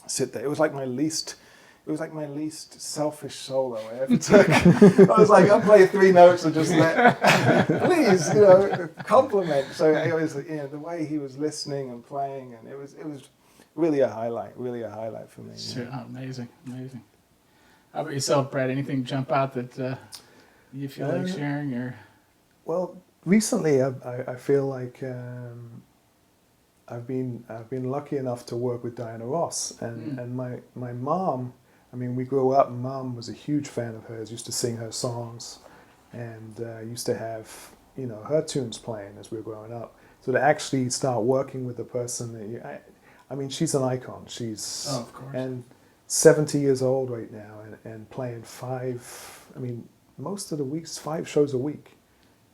Sit there. It was like my least selfish solo I ever took. I was like, I'll play 3 notes and just please, compliment. So it was, the way he was listening and playing, and it was really a highlight for me. Sure. Oh, amazing. How about yourself, Brad? Anything jump out that you feel like sharing, or? well, recently I feel like I've been lucky enough to work with Diana Ross, and my mom. I mean, we grew up, and Mom was a huge fan of hers, used to sing her songs, and used to have, her tunes playing as we were growing up. So to actually start working with a person that I mean, she's an icon. She's of course. And 70 years old right now, and playing most of the weeks, 5 shows a week.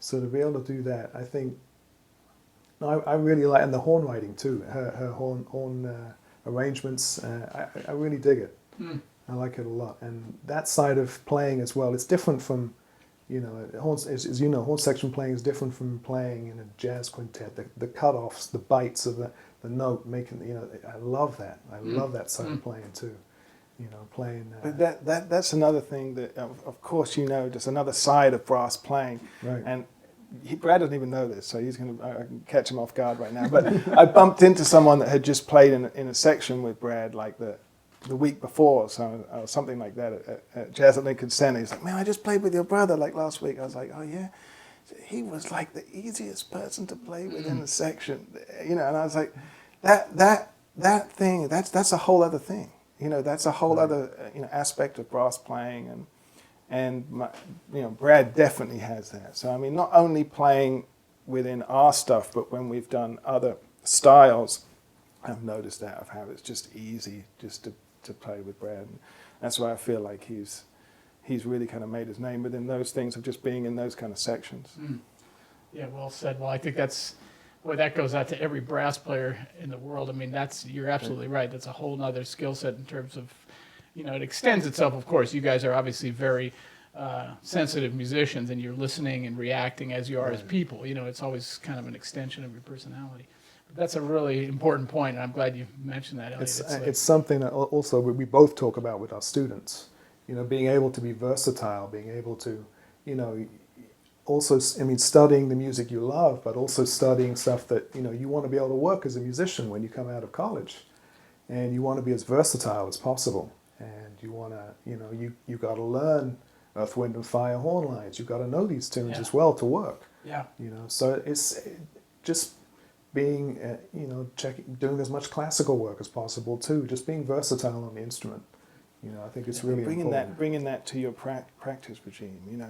So to be able to do that, I think, I really like, and the horn writing too, her horn arrangements, I really dig it. I like it a lot, and that side of playing as well. It's different from, horn section playing is different from playing in a jazz quintet. The cutoffs, the bites of the note, making I love that. I love that side of playing too. Playing. But that's another thing that, of course, there's another side of brass playing, Right. and Brad doesn't even know this, so I can catch him off guard right now. But I bumped into someone that had just played in a section with Brad, like the week before, or something like that at Jazz at Lincoln Center. He's like, man, I just played with your brother like last week. I was like, oh yeah? He was like the easiest person to play with in the section, and I was like, that thing, that's a whole other thing. That's a whole other aspect of brass playing, and Brad definitely has that. So I mean, not only playing within our stuff, but when we've done other styles, I've noticed that of how it's just easy just to play with Brad. And that's why I feel like he's really kind of made his name within those things of just being in those kind of sections. Yeah, well said. Well, I think that goes out to every brass player in the world. I mean, you're absolutely right. That's a whole nother skill set in terms of, it extends itself, of course. You guys are obviously very sensitive musicians and you're listening and reacting as you are as people. You know, it's always kind of an extension of your personality. But that's a really important point, and I'm glad you mentioned that, Elliot. It's something that also we both talk about with our students. You know, being able to be versatile, being able to, you know, also, I mean, studying the music you love, but also studying stuff that, you know, you want to be able to work as a musician when you come out of college. And you want to be as versatile as possible. And you want to, you know, you got to learn Earth, Wind and Fire horn lines. You've got to know these tunes as well to work. Yeah. You know, so it's just being, you know, doing as much classical work as possible too. Just being versatile on the instrument. You know, I think it's really important. Bringing that to your practice regime. You know,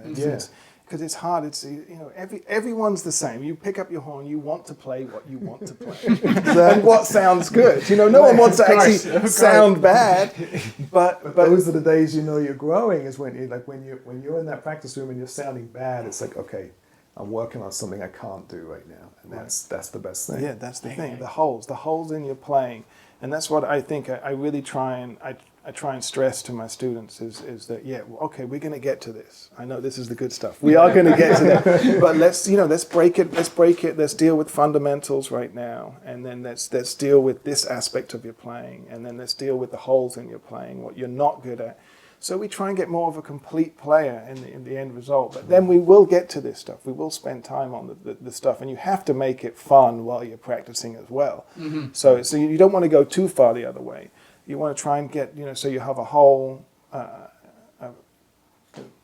because it's hard. It's, you know, everyone's the same. You pick up your horn, you want to play what you want to play, and what sounds good. You know, no one wants to actually sound bad. But those are the days you know you're growing. Is when when you're in that practice room and you're sounding bad. It's like, okay, I'm working on something I can't do right now, and that's the best thing. Yeah, that's the thing. The holes in your playing, and that's what I think I really try and I try and stress to my students is that, okay, we're going to get to this. I know this is the good stuff. We are going to get to that, but let's break it. Let's deal with fundamentals right now, and then let's deal with this aspect of your playing, and then let's deal with the holes in your playing, what you're not good at. So we try and get more of a complete player in the end result. But then we will get to this stuff. We will spend time on the stuff, and you have to make it fun while you're practicing as well. Mm-hmm. So you don't want to go too far the other way. You want to try and get, you know, so you have a whole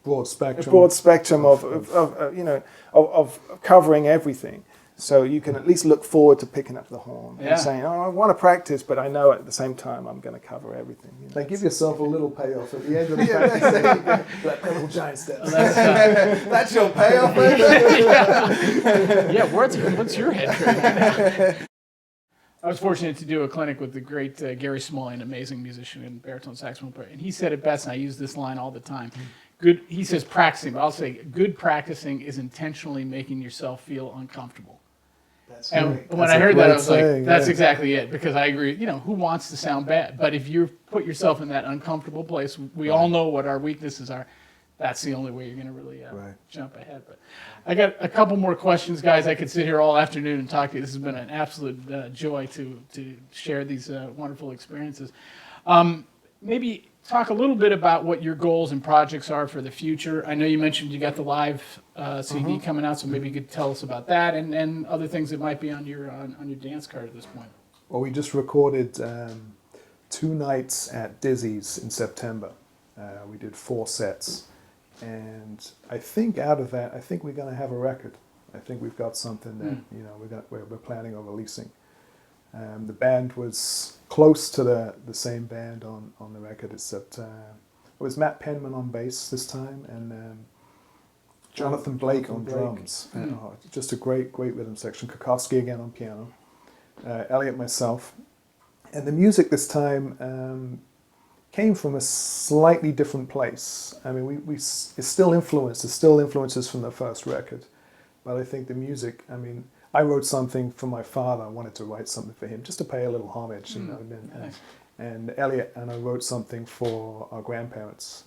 broad spectrum of covering everything. So you can at least look forward to picking up the horn and saying, "Oh, I want to practice, but I know at the same time I'm going to cover everything." You know? Like, give yourself a little payoff at the end of the practice. That little giant step. That's your payoff. What's your head trigger? I was fortunate to do a clinic with the great Gary Smalley, an amazing musician and baritone saxophone player, and he said it best, and I use this line all the time. He says practicing, but I'll say good practicing is intentionally making yourself feel uncomfortable. When I heard that, I was like, that's exactly it, because I agree. You know, who wants to sound bad? But if you put yourself in that uncomfortable place, we all know what our weaknesses are. That's the only way you're going to really jump ahead. But I got a couple more questions, guys. I could sit here all afternoon and talk to you. This has been an absolute joy to share these wonderful experiences. Maybe talk a little bit about what your goals and projects are for the future. I know you mentioned you got the live CD coming out, so maybe you could tell us about that and other things that might be on your dance card at this point. Well, we just recorded 2 nights at Dizzy's in September. We did 4 sets. And I think out of that, I think we're going to have a record. I think we've got something that you know we're planning on releasing. The band was close to the same band on the record, except it was Matt Penman on bass this time and Jonathan Blake on drums. Just a great rhythm section. Kokovsky again on piano. Elliot, myself, and the music this time. Came from a slightly different place. I mean, it's still influenced. There's still influences from the first record, but I think the music. I mean, I wrote something for my father. I wanted to write something for him, just to pay a little homage, you know. And Elliot and I wrote something for our grandparents,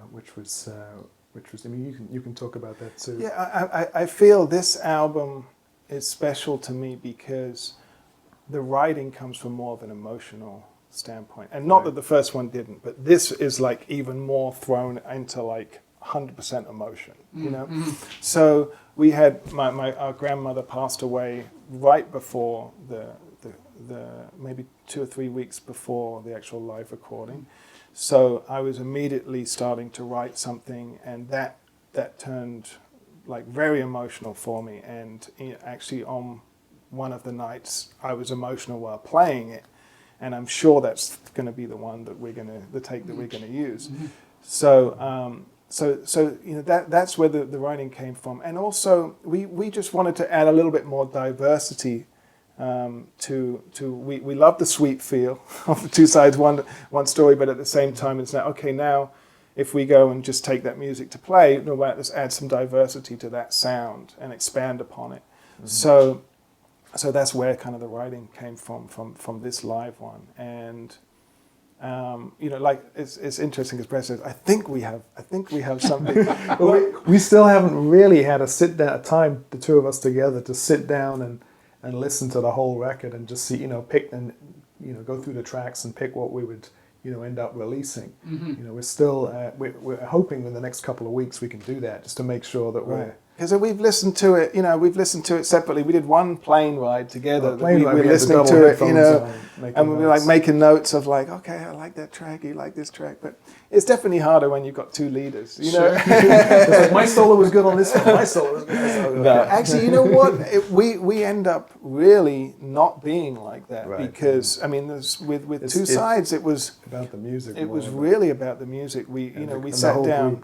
which was. I mean, you can talk about that too. Yeah, I feel this album is special to me because the writing comes from more of an emotional standpoint, and not that the first one didn't, but this is like even more thrown into like 100% emotion, you know. So we had our grandmother passed away right before the maybe 2 or 3 weeks before the actual live recording. So I was immediately starting to write something, and that turned like very emotional for me. And actually on one of the nights I was emotional while playing it. And I'm sure that's going to be the one that the take that we're going to use. So, you know, that's where the writing came from. And also, we just wanted to add a little bit more diversity we love the sweet feel of the 2 sides, one story, but at the same time, it's now, okay, now if we go and just take that music to play, let's add some diversity to that sound and expand upon it. So that's where kind of the writing came from this live one. And Like it's interesting as Brett says. I think we have something. But we still haven't really had a time, the two of us together, to sit down and listen to the whole record and just see, pick and, go through the tracks and pick what we would, end up releasing. We're still, we're hoping in the next couple of weeks we can do that, just to make sure that we're... Because we've listened to it, separately. We did one plane ride together. We were listening to it, and we were like making notes of like, okay, I like that track, you like this track, but it's definitely harder when you've got two leaders, know. It's like, my solo was good on this one, my solo was good on this one. Okay. No, actually, you know what? We end up really not being like that, because I mean, with two sides, it was about the music. It was really about the music. We sat down.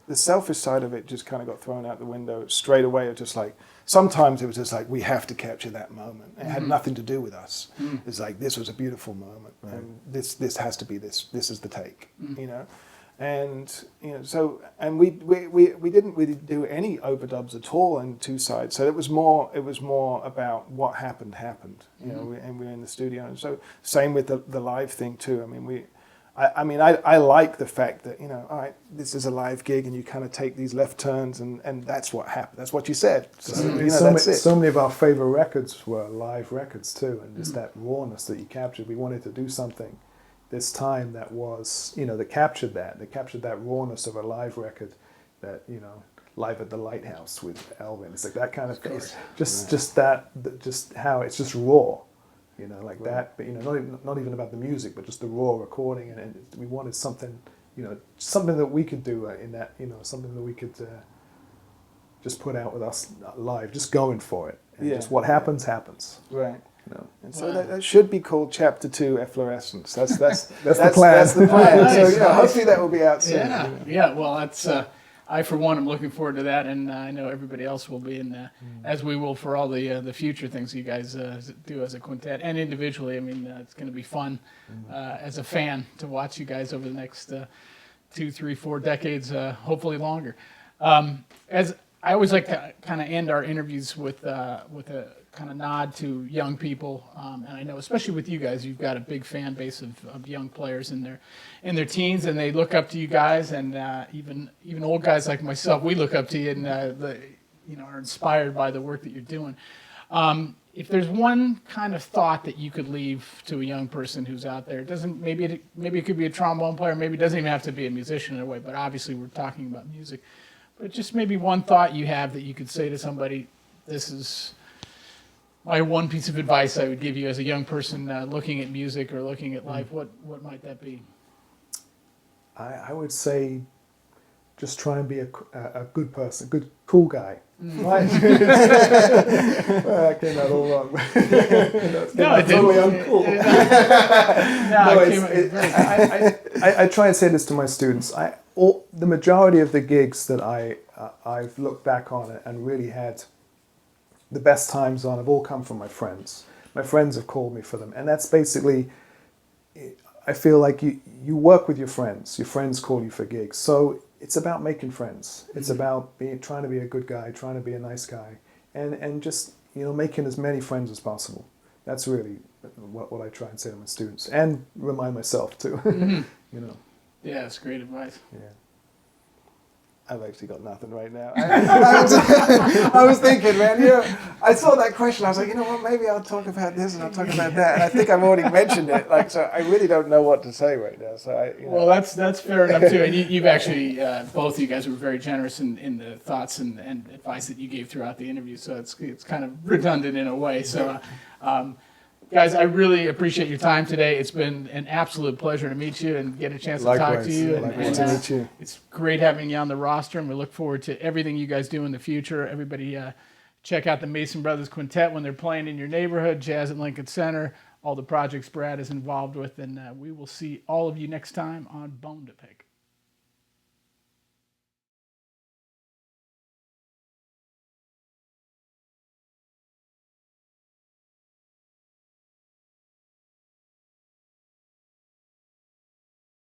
The selfish side of it just kind of got thrown out the window straight away. It just like, sometimes it was just like, we have to capture that moment. It had nothing to do with us. It's like, this was a beautiful moment, and this has to be this is the take, and and we didn't really do any overdubs at all in two sides. So it was more about what happened, and we were in the studio. And so same with the live thing too. I mean, I like the fact that, all right, this is a live gig and you kind of take these left turns and that's what happened. That's what you said. So many of our favorite records were live records too, and just that rawness that you captured. We wanted to do something this time that was, that captured that rawness of a live record, that, Live at the Lighthouse with Elvin. It's like that kind of thing. Just how it's just raw. That, but not even about the music, but just the raw recording, and we wanted something, something that we could do in that, something that we could just put out with us live, just going for it, and just what happens, right? And so that should be called Chapter 2, Efflorescence. That's the plan. That's the plan. Nice. So hopefully that will be out soon. Yeah. Well, that's. I, for one, am looking forward to that, and I know everybody else will be, as we will for all the future things you guys do as a quintet and individually. I mean, it's going to be fun as a fan to watch you guys over the next 2, 3, 4 decades, hopefully longer. As I always like to kind of end our interviews with a kind of nod to young people, and I know especially with you guys, you've got a big fan base of young players in their teens, and they look up to you guys, and even old guys like myself, we look up to you and are inspired by the work that you're doing. If there's one kind of thought that you could leave to a young person who's out there, maybe it could be a trombone player, maybe it doesn't even have to be a musician in a way, but obviously we're talking about music. But just maybe one thought you have that you could say to somebody, this is my one piece of advice I would give you as a young person looking at music or looking at life. What might that be? I would say just try and be a good person, good, cool guy. Right? I came out all wrong. No, it totally didn't. Uncool. I try and say this to my students. The majority of the gigs that I've looked back on and really had the best times on have all come from my friends. My friends have called me for them, and that's basically, I feel like you work with your friends call you for gigs, so it's about making friends. It's about trying to be a good guy, trying to be a nice guy, and just making as many friends as possible. That's really what I try and say to my students, and remind myself too. Yeah, that's great advice. Yeah. I've actually got nothing right now. I was thinking, man, I saw that question. I was like, you know what, maybe I'll talk about this and I'll talk about that. And I think I've already mentioned it. So I really don't know what to say right now. So Well, that's fair enough too. And you've actually, both of you guys were very generous in the thoughts and advice that you gave throughout the interview. So it's kind of redundant in a way. So, guys, I really appreciate your time today. It's been an absolute pleasure to meet you and get a chance to talk to you. Likewise to meet you. It's great having you on the roster, and we look forward to everything you guys do in the future. Everybody check out the Mason Brothers Quintet when they're playing in your neighborhood, Jazz at Lincoln Center, all the projects Brad is involved with, and we will see all of you next time on Bone2Pick.